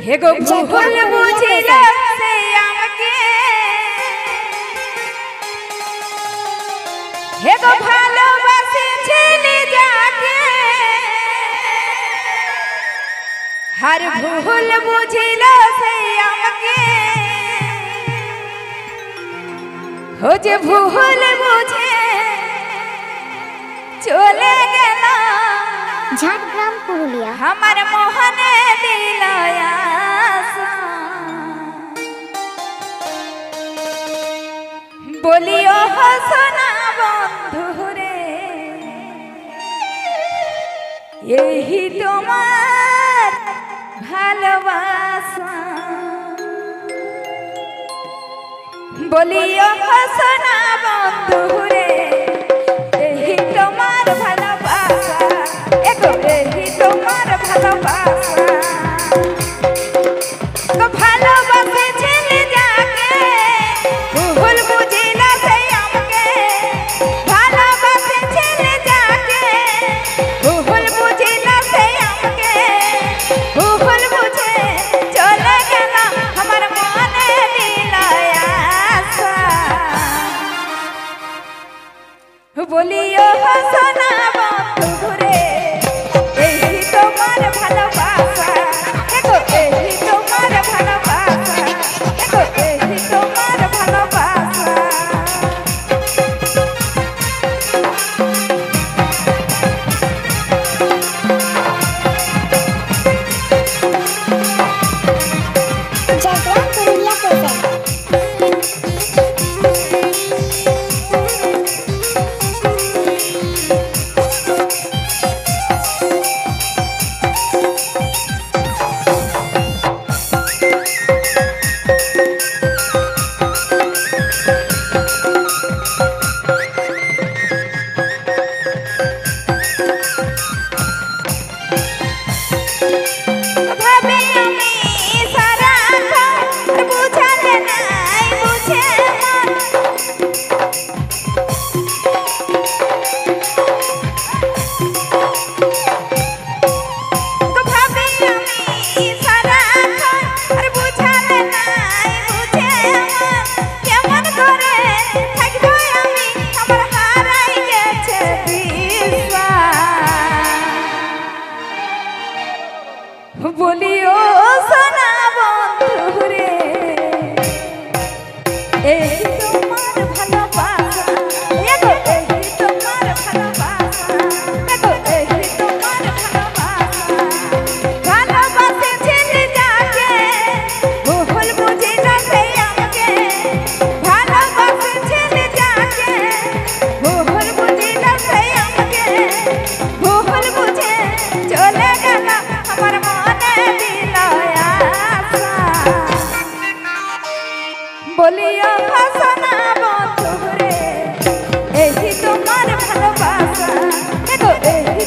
हेगो भूल बुझिल से आमके हेगो भालोबासे चले जाके हर भूल बुझिल से आमके हो जे भूल बुझे चले गेला झाटग्राम पुरुलिया हमार मोहने दिलया बोलियो हो सोना बंधु रे यही तुम्हार भालोबासा बोलियो हो सोना बंधु रे यही तुम्हार भालोबासा एगो यही तुम्हार भालोबासा तो भालोबासे चले जाके भूल बुझिल से आमके भालोबासे चले जाके भूल बुझिल से आमके भूल बुझे चले गेला हमर मने दिलया बोलियो हो सोना बंधु रे यही तुम्हार भालोबासा एगो यही तुम्हार भालोबासा एगो यही तुम्हार भालोबासा झाटग्राम पुरुलिया प्रेजेंट भाभी আমি সারা ঘর বুঝালে নাই বুঝে তো ভাবি আমি সারা ঘর বুঝালে নাই বুঝে কেমন করে থাকবো আমি আমার হারাই গেছে বিশ্বাস बोलियो सोना बंधु रे यही तुम्हार भालोबासा एगो यही तुम्हार भालोबासा एगो यही तुम्हार भालोबासा भालोबासे चले जाके भूल बुझिल से आमके भालोबासे चले जाके भूल बुझिल से आमके भूल बुझे चले गेला हमर मने दिलया बोलियो हो सोना बंधु रे यही तुम्हार भालोबासा एगो यही